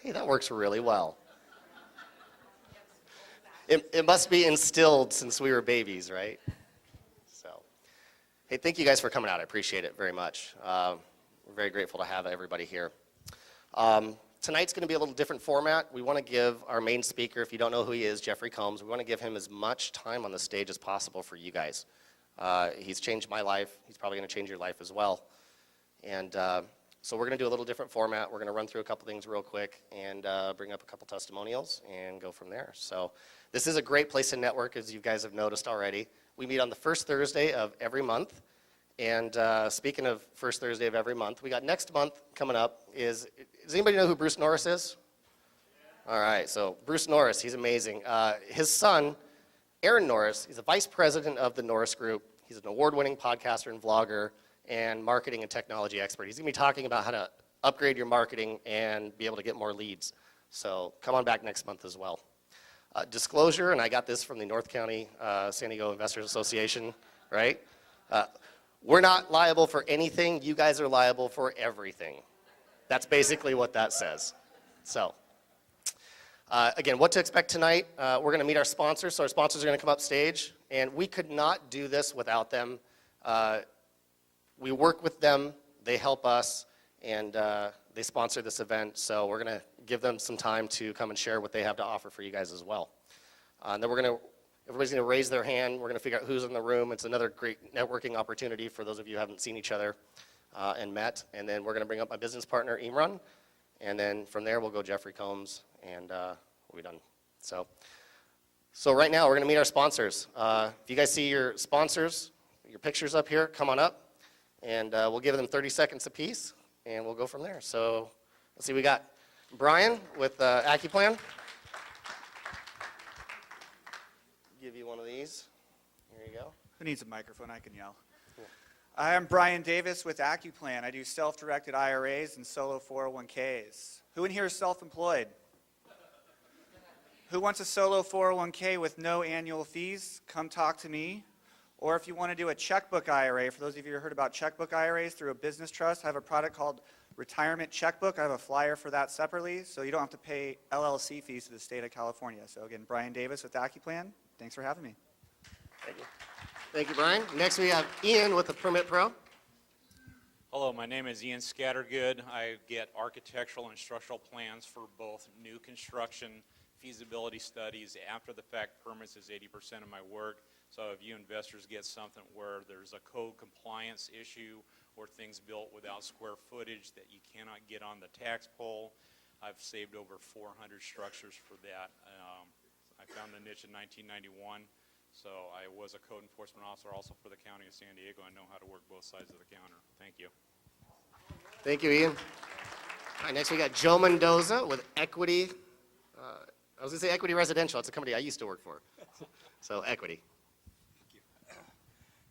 Hey, that works really well. It must be instilled since we were babies, right? So, hey, thank you guys for coming out. I appreciate it very much. We're very grateful to have everybody here. Tonight's going to be a little different format. We want to give our main speaker, if you don't know who he is, Jeffery Combs, we want to give him as much time on the stage as possible for you guys. He's changed my life. He's probably going to change your life as well. And so we're going to do a little different format. We're going to run through a couple things real quick and bring up a couple testimonials and go from there. So this is a great place to network, as you guys have noticed already. We meet on the first Thursday of every month. And speaking of first Thursday of every month, we got next month coming up does anybody know who Bruce Norris is? Yeah. All right, so Bruce Norris, he's amazing. His son, Aaron Norris, he's a vice president of the Norris Group. He's an award-winning podcaster and vlogger and marketing and technology expert. He's going to be talking about how to upgrade your marketing and be able to get more leads. So come on back next month as well. Disclosure, and I got this from the North County San Diego Investors Association, right? We're not liable for anything. You guys are liable for everything. That's basically what that says. So, again, what to expect tonight. We're going to meet our sponsors. So our sponsors are going to come up stage. And we could not do this without them. We work with them. They help us. And they sponsor this event. So we're going to give them some time to come and share what they have to offer for you guys as well. And then everybody's going to raise their hand. We're going to figure out who's in the room. It's another great networking opportunity for those of you who haven't seen each other and met. And then we're going to bring up my business partner, Imran. And then from there, we'll go Jeffery Combs, and we'll be done. So right now, we're going to meet our sponsors. If you guys see your sponsors, your pictures up here, come on up. And we'll give them 30 seconds apiece, and we'll go from there. So let's see, we got Brian with AccuPlan. Give you one of these. Here you go. Who needs a microphone? I can yell. Cool. I'm Brian Davis with AccuPlan. I do self-directed IRAs and solo 401ks. Who in here is self-employed? Who wants a solo 401k with no annual fees? Come talk to me. Or if you want to do a checkbook IRA, for those of you who heard about checkbook IRAs through a business trust, I have a product called Retirement Checkbook. I have a flyer for that separately, so you don't have to pay LLC fees to the state of California. So again, Brian Davis with AccuPlan. Thanks for having me. Thank you. Thank you, Brian. Next we have Ian with the Permit Pro. Hello, my name is Ian Scattergood. I get architectural and structural plans for both new construction, feasibility studies, after the fact permits is 80% of my work. So if you investors get something where there's a code compliance issue or things built without square footage that you cannot get on the tax poll, I've saved over 400 structures for that. I found the niche in 1991, so I was a code enforcement officer also for the County of San Diego. I know how to work both sides of the counter. Thank you. Thank you, Ian. All right, next we got Joe Mendoza with Equity. I was going to say Equity Residential. It's a company I used to work for. So Equity.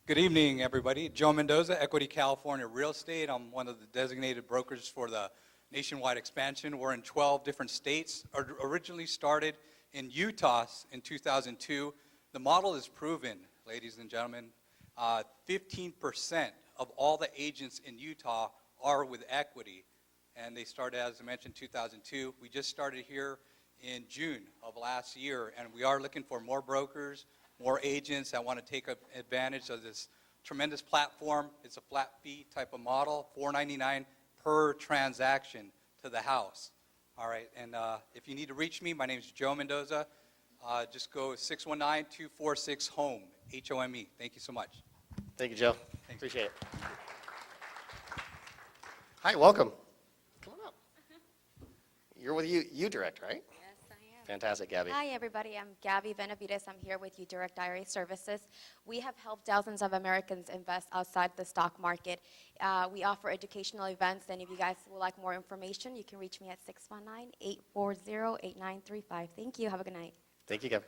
Good evening, everybody. Joe Mendoza, Equity California Real Estate. I'm one of the designated brokers for the nationwide expansion. We're in 12 different states. Originally started in Utah in 2002. The model is proven, ladies and gentlemen. 15% of all the agents in Utah are with Equity, and they started, as I mentioned, 2002. We just started here in June of last year, and we are looking for more brokers, more agents that want to take advantage of this tremendous platform. It's a flat fee type of model, $4.99 per transaction to the house. All right, and if you need to reach me, my name is Joe Mendoza. Just go 619-246-HOME, H-O-M-E. Thank you so much. Thank you, Joe. Thanks. Appreciate it. Hi, welcome. Come on up. You're with UDirect, right? Yes, I am. Fantastic, Gabby. Hi, everybody. I'm Gabby Benavides. I'm here with UDirect IRA Services. We have helped thousands of Americans invest outside the stock market. We offer educational events, and if you guys would like more information, you can reach me at 619-840-8935. Thank you. Have a good night. Thank you, Gabby.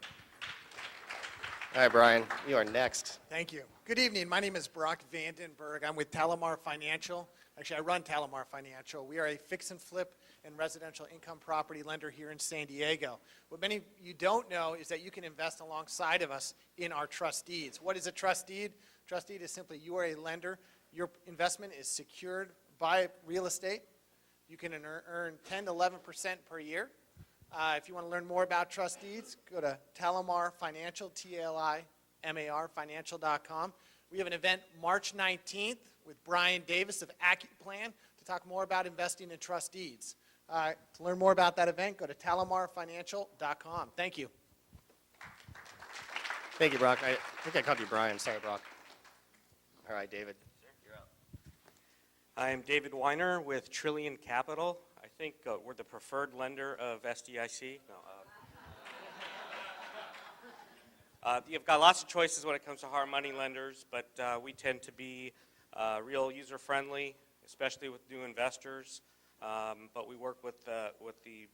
All right, Brian, you are next. Thank you. Good evening. My name is Brock Vandenberg. I'm with Talamar Financial. Actually, I run Talamar Financial. We are a fix and flip and residential income property lender here in San Diego. What many of you don't know is that you can invest alongside of us in our trust deeds. What is a trust deed? Trust deed is simply you are a lender. Your investment is secured by real estate. You can earn 10 to 11% per year. If you want to learn more about trust deeds, go to Talamar Financial, TLIMAR Financial.com. We have an event March 19th with Brian Davis of AccuPlan to talk more about investing in trust deeds. To learn more about that event, go to TalamarFinancial.com. Thank you. Thank you, Brock. I think I called you Brian. Sorry, Brock. All right, David. You're up. I'm David Weiner with Trillion Capital. I think we're the preferred lender of SDIC. You've got lots of choices when it comes to hard money lenders, but we tend to be real user-friendly, especially with new investors. But we work with the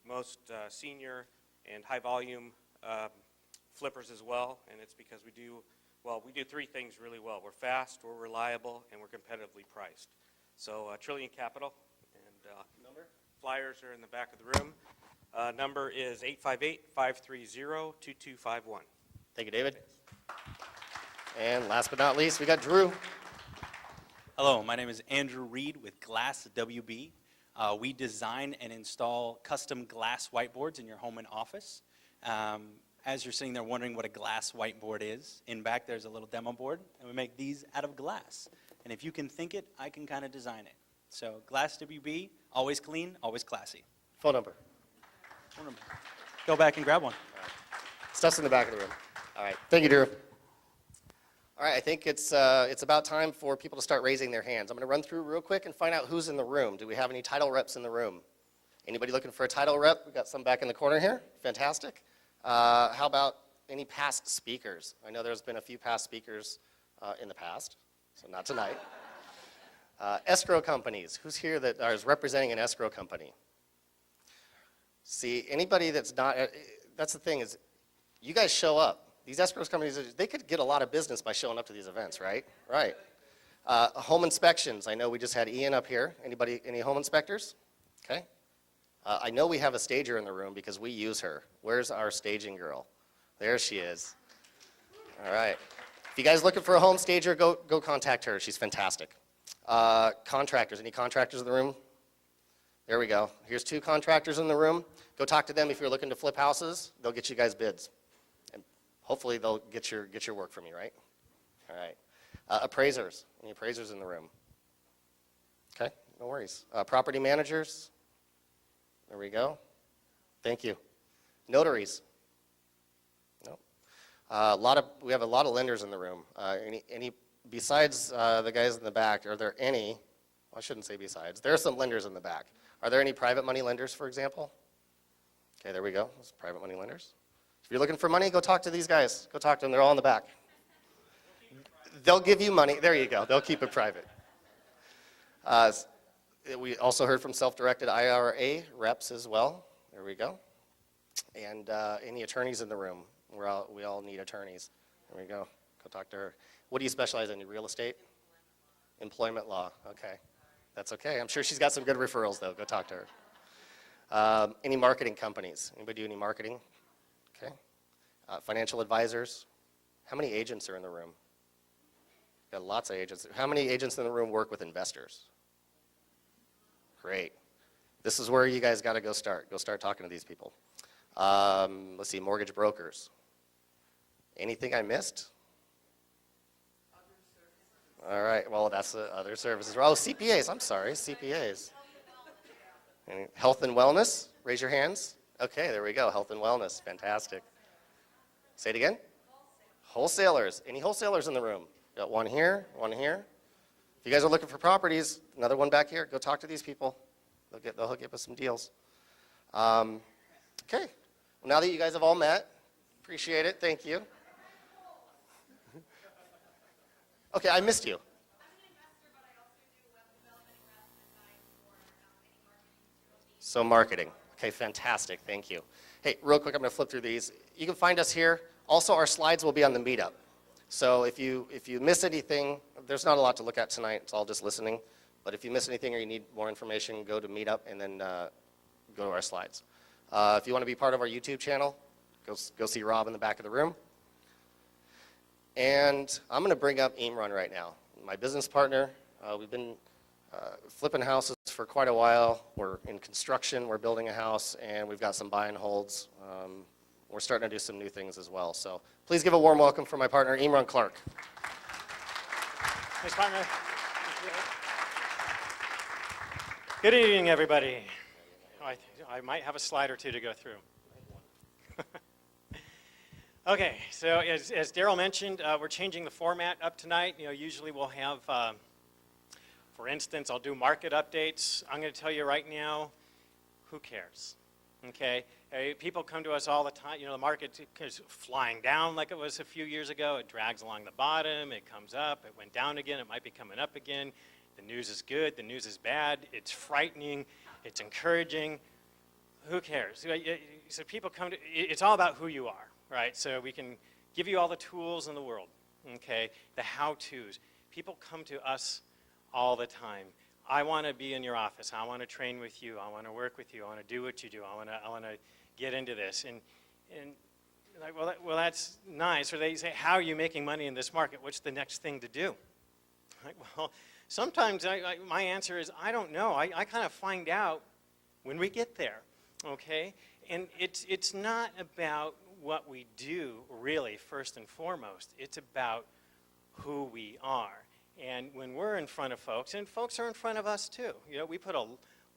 most senior and high-volume flippers as well, and it's because we do three things really well. We're fast, we're reliable, and we're competitively priced. So Trillion Capital, and number? Flyers are in the back of the room. Number is 858-530-2251. Thank you, David. And last but not least, we got Drew. Hello, my name is Andrew Reed with Glass WB. We design and install custom glass whiteboards in your home and office. As you're sitting there wondering what a glass whiteboard is, in back there's a little demo board, and we make these out of glass. And if you can think it, I can kind of design it. So Glass WB, always clean, always classy. Phone number. Go back and grab one. Stuff's in the back of the room. All right. Thank you, Drew. All right, I think it's about time for people to start raising their hands. I'm going to run through real quick and find out who's in the room. Do we have any title reps in the room? Anybody looking for a title rep? We've got some back in the corner here. Fantastic. How about any past speakers? I know there's been a few past speakers in the past, so not tonight. Escrow companies. Who's here that is representing an escrow company? See, anybody that's not, that's the thing is, you guys show up. These escrow companies, they could get a lot of business by showing up to these events, right? Right. Home inspections. I know we just had Ian up here. Anybody, any home inspectors? Okay. I know we have a stager in the room because we use her. Where's our staging girl? There she is. All right. If you guys are looking for a home stager, go contact her. She's fantastic. Contractors. Any contractors in the room? There we go. Here's 2 contractors in the room. Go talk to them if you're looking to flip houses. They'll get you guys bids. And hopefully they'll get your work from you, right? All right. Appraisers. Any appraisers in the room? Okay, no worries. Property managers. There we go. Thank you. Notaries. No. We have a lot of lenders in the room. Any besides the guys in the back, are there any? Well, I shouldn't say besides. There are some lenders in the back. Are there any private money lenders, for example? Okay, there we go. Those private money lenders. If you're looking for money, go talk to these guys. Go talk to them. They're all in the back. They'll give you money. There you go. They'll keep it private. We also heard from self-directed IRA reps as well. There we go. And any attorneys in the room? We all need attorneys. There we go. Go talk to her. What do you specialize in? Real estate? Employment law. Okay. That's okay. I'm sure she's got some good referrals, though. Go talk to her. Any marketing companies? Anybody do any marketing? Okay. Financial advisors? How many agents are in the room? Got lots of agents. How many agents in the room work with investors? Great. This is where you guys got to go start. Go start talking to these people. Let's see, mortgage brokers. Anything I missed? All right, well, that's the other services. Oh, CPAs, I'm sorry, CPAs. Any health and wellness, raise your hands. Okay, there we go, health and wellness, fantastic. Say it again. Wholesalers, any wholesalers in the room? Got one here, one here. If you guys are looking for properties, another one back here, go talk to these people. They'll hook you up with some deals. Okay, well, now that you guys have all met, appreciate it, thank you. Okay, I missed you. So marketing. Okay, fantastic, thank you. Hey, real quick, I'm going to flip through these. You can find us here. Also, our slides will be on the meetup. So if you miss anything, there's not a lot to look at tonight. It's all just listening. But if you miss anything or you need more information, go to meetup and then go to our slides. If you want to be part of our YouTube channel, go see Rob in the back of the room. And I'm going to bring up Imran right now, my business partner. We've been flipping houses for quite a while. We're in construction, we're building a house, and we've got some buy and holds. We're starting to do some new things as well. So please give a warm welcome for my partner, Imran Clark. Thanks, partner. Good evening, everybody. I might have a slide or two to go through. Okay, so as Daryl mentioned, we're changing the format up tonight. Usually we'll have, for instance, I'll do market updates. I'm going to tell you right now, who cares? Okay, people come to us all the time. The market is flying down like it was a few years ago. It drags along the bottom. It comes up. It went down again. It might be coming up again. The news is good. The news is bad. It's frightening. It's encouraging. Who cares? So people come to. It's all about who you are, right? So we can give you all the tools in the world. Okay, the how-tos. People come to us all the time. I want to be in your office. I want to train with you. I want to work with you. I want to do what you do. I want to get into this. And like, well, that's nice. Or they say, how are you making money in this market? What's the next thing to do? Like, well, sometimes my answer is, I don't know. I kind of find out when we get there, okay? And it's not about what we do, really, first and foremost. It's about who we are. And when we're in front of folks, and folks are in front of us too, we put a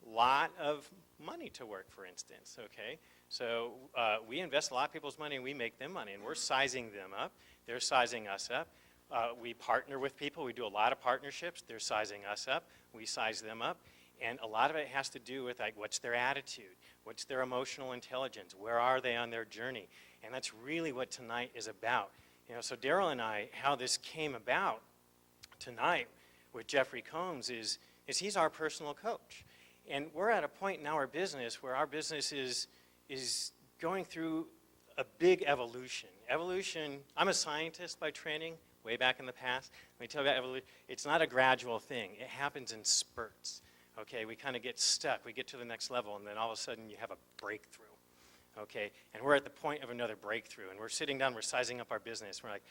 lot of money to work, for instance, okay? So we invest a lot of people's money and we make them money, and we're sizing them up. They're sizing us up. We partner with people. We do a lot of partnerships. They're sizing us up. We size them up. And a lot of it has to do with what's their attitude? What's their emotional intelligence? Where are they on their journey? And that's really what tonight is about. So Daryl and I, how this came about tonight with Jeffery Combs is he's our personal coach. And we're at a point in our business where our business is going through a big evolution. Evolution, I'm a scientist by training, way back in the past. Let me tell you about evolution. It's not a gradual thing. It happens in spurts. Okay, we kind of get stuck. We get to the next level, and then all of a sudden you have a breakthrough. Okay, and we're at the point of another breakthrough, and we're sitting down, we're sizing up our business. We're like,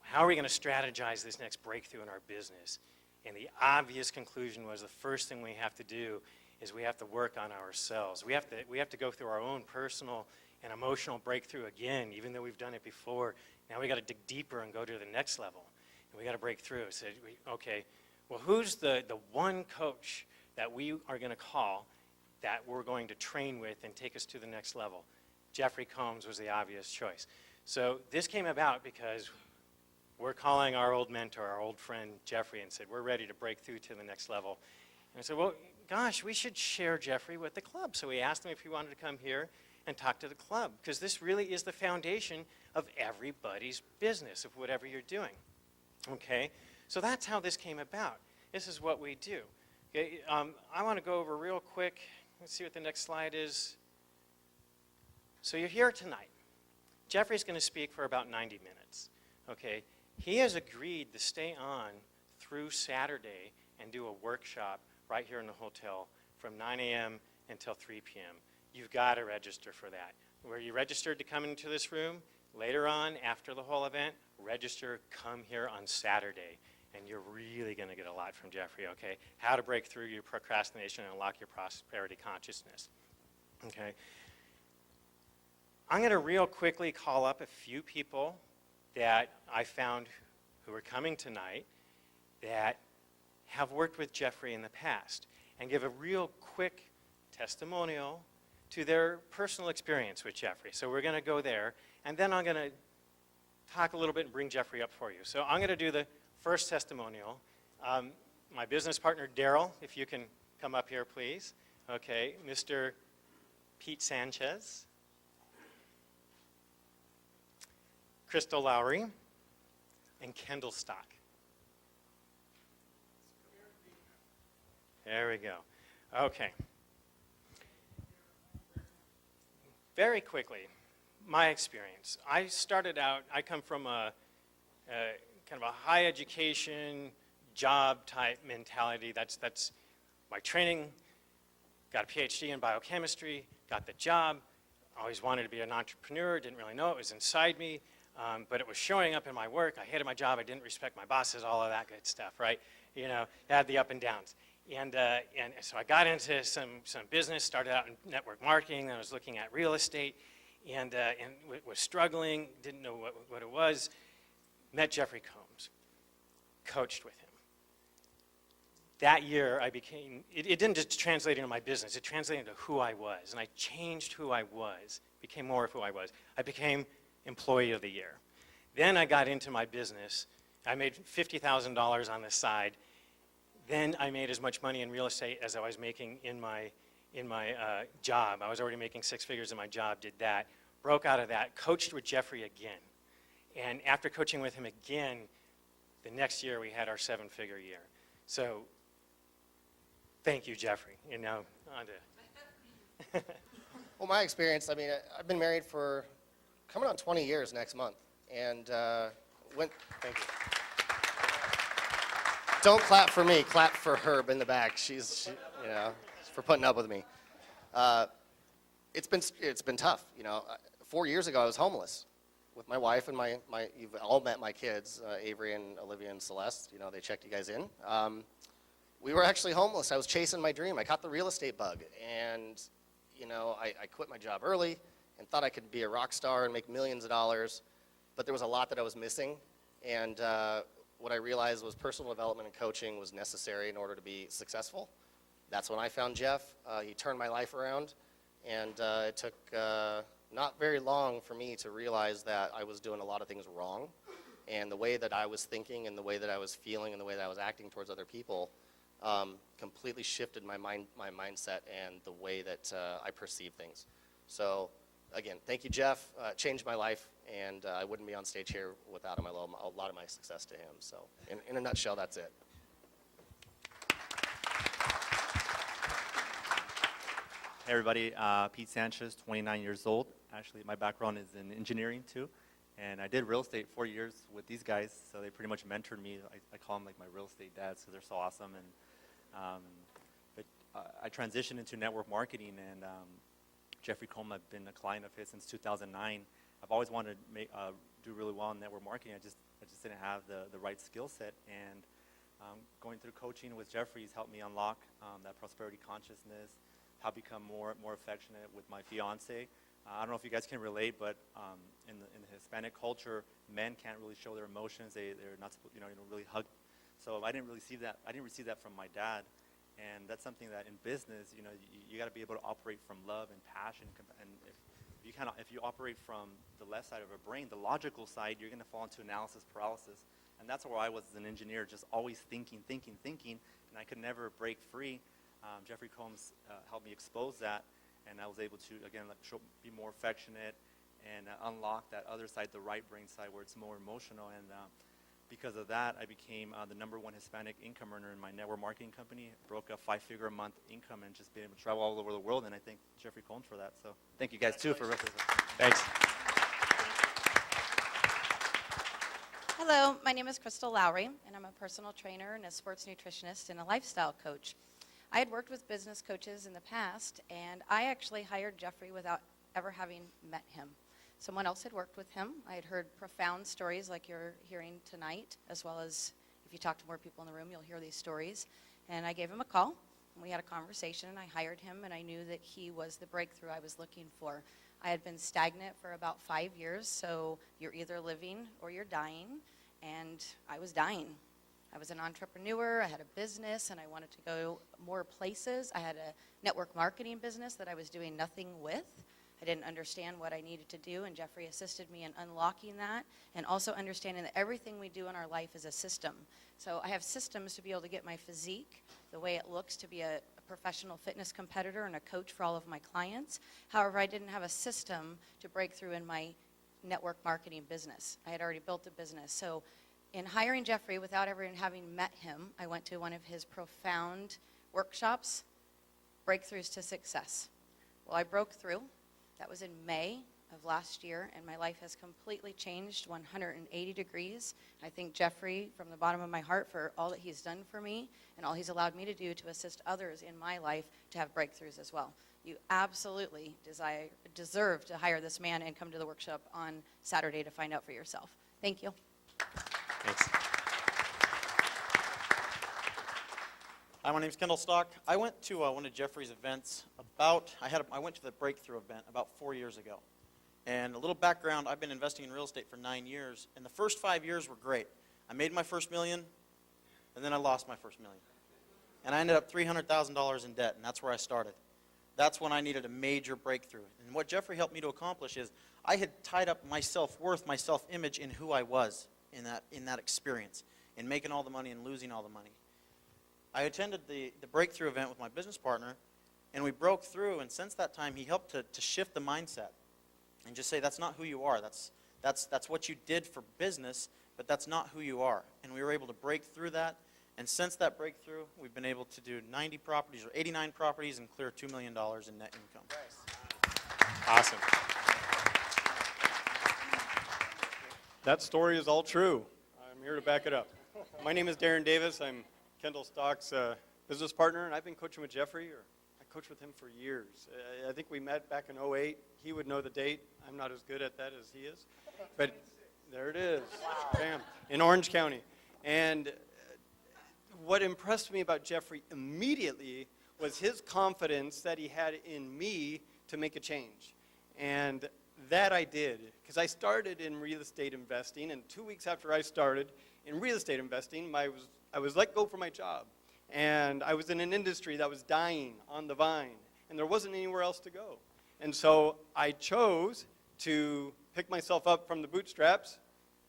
how are we going to strategize this next breakthrough in our business? And the obvious conclusion was the first thing we have to do is we have to work on ourselves. We have to go through our own personal and emotional breakthrough again, even though we've done it before. Now we got to dig deeper and go to the next level. And we got to break through. So, okay, well, who's the one coach that we are going to call that we're going to train with and take us to the next level? Jeffery Combs was the obvious choice. So this came about because we're calling our old mentor, our old friend, Jeffery, and said, we're ready to break through to the next level. And I said, well, gosh, we should share Jeffery with the club. So we asked him if he wanted to come here and talk to the club, because this really is the foundation of everybody's business, of whatever you're doing. Okay? So that's how this came about. This is what we do. Okay? I want to go over real quick. Let's see what the next slide is. So you're here tonight. Jeffrey's going to speak for about 90 minutes. Okay? He has agreed to stay on through Saturday and do a workshop right here in the hotel from 9 a.m. until 3 p.m. You've got to register for that. Were you registered to come into this room? Later on, after the whole event, register, come here on Saturday, and you're really going to get a lot from Jeffery, okay? How to break through your procrastination and unlock your prosperity consciousness, okay? I'm going to real quickly call up a few people that I found who are coming tonight that have worked with Jeffery in the past, and give a real quick testimonial to their personal experience with Jeffery. So we're going to go there, and then I'm going to talk a little bit and bring Jeffery up for you. So I'm going to do the first testimonial. My business partner, Daryl, if you can come up here, please. Okay, Mr. Pete Sanchez. Crystal Lowry, and Kendall Stock. There we go. Okay. Very quickly, my experience. I started out, I come from a kind of a high education, job type mentality. That's my training. Got a PhD in biochemistry, got the job. Always wanted to be an entrepreneur, didn't really know it was inside me. But it was showing up in my work. I hated my job. I didn't respect my bosses, all of that good stuff, right? Had the up and downs. And so I got into some business, started out in network marketing, then I was looking at real estate, and was struggling, didn't know what it was. Met Jeffrey Combs, coached with him. That year I became, it didn't just translate into my business, it translated into who I was, and I changed who I was, became more of who I was. I became Employee of the Year. Then I got into my business. I made $50,000 on the side. Then I made as much money in real estate as I was making in my job. I was already making six figures in my job, did that, broke out of that, coached with Jeffrey again. And after coaching with him again, the next year we had our seven-figure year. So thank you, Jeffrey. And now on to... Well, my experience, I mean, I've been married for coming on 20 years next month. And thank you. Don't clap for me, clap for Herb in the back. She's for putting up with me. It's been tough, 4 years ago I was homeless with my wife and you've all met my kids, Avery and Olivia and Celeste, they checked you guys in. We were actually homeless. I was chasing my dream. I caught the real estate bug, and I quit my job early and thought I could be a rock star and make millions of dollars, but there was a lot that I was missing, and what I realized was personal development and coaching was necessary in order to be successful. That's when I found Jeff. He turned my life around, and it took not very long for me to realize that I was doing a lot of things wrong, and the way that I was thinking and the way that I was feeling and the way that I was acting towards other people completely shifted my mindset and the way that I perceive things. So again, thank you, Jeff. Changed my life, and I wouldn't be on stage here without him. I owe a lot of my success to him. So in a nutshell, that's it. Hey everybody, Pete Sanchez, 29 years old. Actually, my background is in engineering too, and I did real estate 4 years with these guys, so they pretty much mentored me. I call them like my real estate dads, so they're so awesome. But I transitioned into network marketing, and Jeffrey Combs, I've been a client of his since 2009. I've always wanted to do really well in network marketing. I just didn't have the right skill set, and going through coaching with Jeffrey has helped me unlock that prosperity consciousness, how to become more affectionate with my fiance. I don't know if you guys can relate, but in the Hispanic culture, men can't really show their emotions. They're not supposed, you don't really hug. So I didn't really receive that. I didn't receive that from my dad, and that's something that in business, you got to be able to operate from love and passion. And if you operate from the left side of your brain, the logical side, you're going to fall into analysis paralysis. And that's where I was as an engineer, just always thinking, and I could never break free. Jeffrey Combs helped me expose that, and I was able to, again, be more affectionate and unlock that other side, the right brain side, where it's more emotional. And because of that, I became the #1 Hispanic income earner in my network marketing company. Broke a 5-figure a month income and just being able to travel all over the world, and I thank Jeffrey Combs for that. So thank you guys, too, for representing. Thanks. Hello, my name is Crystal Lowry, and I'm a personal trainer and a sports nutritionist and a lifestyle coach. I had worked with business coaches in the past, and I actually hired Jeffrey without ever having met him. Someone else had worked with him. I had heard profound stories like you're hearing tonight, as well as if you talk to more people in the room, you'll hear these stories. And I gave him a call, and we had a conversation, and I hired him, and I knew that he was the breakthrough I was looking for. I had been stagnant for about 5 years, so you're either living or you're dying, and I was dying. I was an entrepreneur, I had a business, and I wanted to go more places. I had a network marketing business that I was doing nothing with. I didn't understand what I needed to do, and Jeffrey assisted me in unlocking that, and also understanding that everything we do in our life is a system. So I have systems to be able to get my physique, the way it looks, to be a professional fitness competitor and a coach for all of my clients. However, I didn't have a system to break through in my network marketing business. I had already built a business. So in hiring Jeffrey, without ever having met him, I went to one of his profound workshops, Breakthroughs to Success. Well, I broke through. That was in May of last year, and my life has completely changed 180 degrees. I thank Jeffrey from the bottom of my heart for all that he's done for me and all he's allowed me to do to assist others in my life to have breakthroughs as well. You absolutely deserve to hire this man and come to the workshop on Saturday to find out for yourself. Thank you. Thanks. Hi, my name's Kendall Stock. I went to one of Jeffrey's events I went to the breakthrough event about 4 years ago. And a little background, I've been investing in real estate for 9 years, and the first 5 years were great. I made my first million, and then I lost my first million. And I ended up $300,000 in debt, and that's where I started. That's when I needed a major breakthrough. And what Jeffrey helped me to accomplish is I had tied up my self-worth, my self-image in who I was in that experience, in making all the money and losing all the money. I attended the breakthrough event with my business partner, and we broke through, and since that time, he helped to shift the mindset and just say, that's not who you are. That's what you did for business, but that's not who you are. And we were able to break through that, and since that breakthrough, we've been able to do 90 properties, or 89 properties, and clear $2 million in net income. Awesome. That story is all true. I'm here to back it up. My name is Darren Davis. I'm Kendall Stock's business partner, and I've been coaching with Jeffrey, or I coached with him for years. I think we met back in 2008. He would know the date. I'm not as good at that as he is. But there it is. Wow. Bam. In Orange County. And what impressed me about Jeffrey immediately was his confidence that he had in me to make a change. And that I did, because I started in real estate investing, and 2 weeks after I started in real estate investing, I was let go from my job. And I was in an industry that was dying on the vine, and there wasn't anywhere else to go. And so I chose to pick myself up from the bootstraps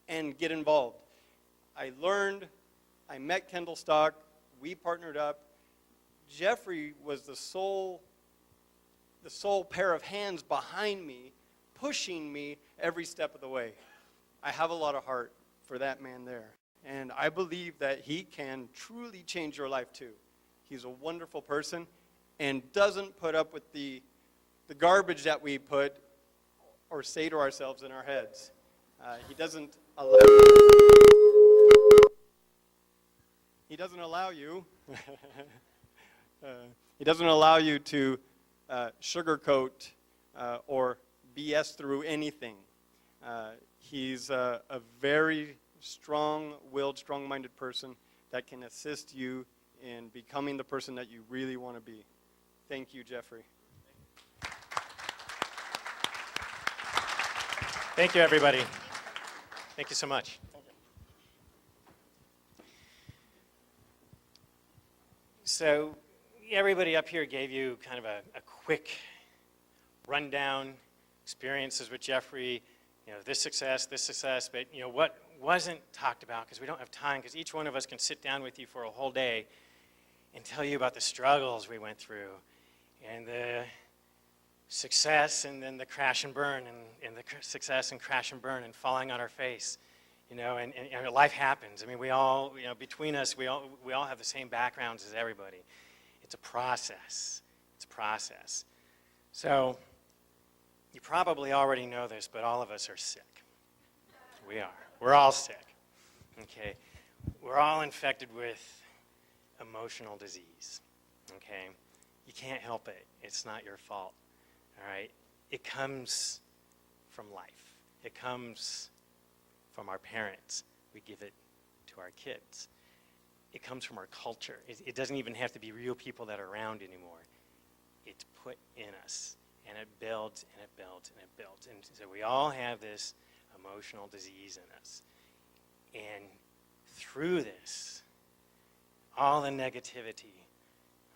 and get involved. I learned, I met Kendall Stock, we partnered up. Jeffrey was the sole pair of hands behind me, pushing me every step of the way. I have a lot of heart for that man there. And I believe that he can truly change your life too. He's a wonderful person and doesn't put up with the garbage that we put or say to ourselves in our heads. He doesn't allow you he doesn't allow you to sugarcoat or BS through anything. He's a very strong-willed, strong-minded person that can assist you in becoming the person that you really want to be. Thank you, Jeffrey. Thank you, everybody. Thank you so much. So everybody up here gave you kind of a quick rundown, experiences with Jeffrey, this success, but what wasn't talked about, because we don't have time, because each one of us can sit down with you for a whole day and tell you about the struggles we went through and the success and then the crash and burn and the success and crash and burn and falling on our face, and life happens. I mean, we all, between us, we all have the same backgrounds as everybody. It's a process. It's a process. So you probably already know this, but all of us are sick. We are. We're all sick. Okay? We're all infected with emotional disease. Okay? You can't help it. It's not your fault. All right? It comes from life. It comes from our parents. We give it to our kids. It comes from our culture. It doesn't even have to be real people that are around anymore. It's put in us. And it builds, and it builds, and it builds. And so we all have this emotional disease in us. And through this, all the negativity,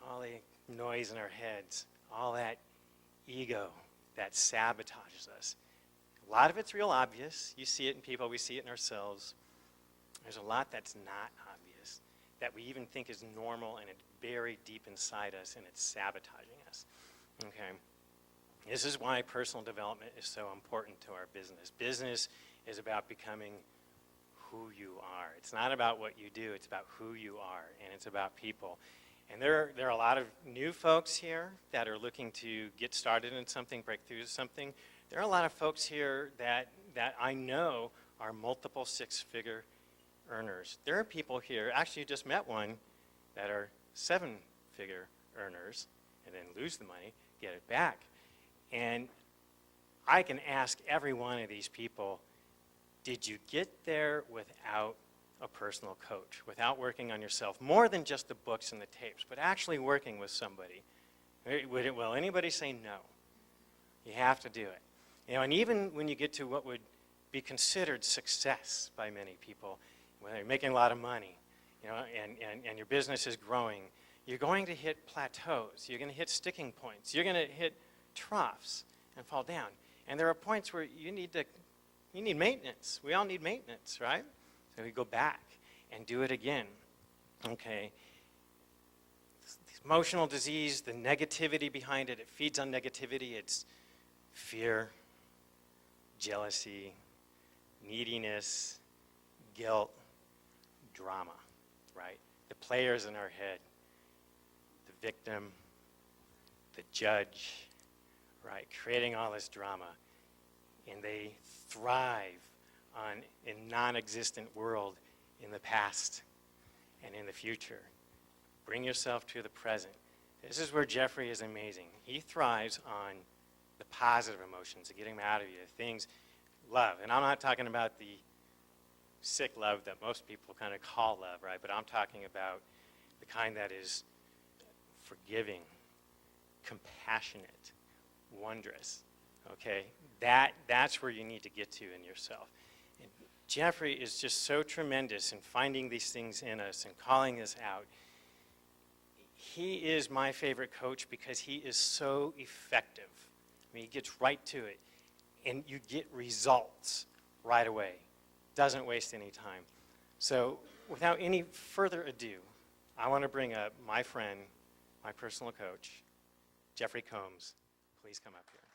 all the noise in our heads, all that ego that sabotages us, a lot of it's real obvious. You see it in people, we see it in ourselves. There's a lot that's not obvious, that we even think is normal, and it's buried deep inside us, and it's sabotaging us. Okay? This is why personal development is so important to our business. Business is about becoming who you are. It's not about what you do, it's about who you are, and it's about people. And there are a lot of new folks here that are looking to get started in something, break through something. There are a lot of folks here that I know are multiple six-figure earners. There are people here, actually you just met one, that are seven-figure earners and then lose the money, get it back. And I can ask every one of these people, did you get there without a personal coach, without working on yourself, more than just the books and the tapes, but actually working with somebody, will anybody say no? You have to do it. And even when you get to what would be considered success by many people, when you're making a lot of money, and your business is growing, you're going to hit plateaus. You're going to hit sticking points. You're going to hit troughs and fall down. And there are points where you need maintenance. We all need maintenance, right? So we go back and do it again. Okay. This emotional disease, the negativity behind it, it feeds on negativity. It's fear, jealousy, neediness, guilt, drama, right? The players in our head, the victim, the judge, right? Creating all this drama. And they thrive on a non-existent world in the past and in the future. Bring yourself to the present. This is where Jeffrey is amazing. He thrives on the positive emotions, getting them out of you, things, love. And I'm not talking about the sick love that most people kind of call love, right? But I'm talking about the kind that is forgiving, compassionate, wondrous, okay? That's where you need to get to in yourself. And Jeffrey is just so tremendous in finding these things in us and calling us out. He is my favorite coach because he is so effective. I mean, he gets right to it, and you get results right away. Doesn't waste any time. So without any further ado, I want to bring up my friend, my personal coach, Jeffrey Combs. Please come up here.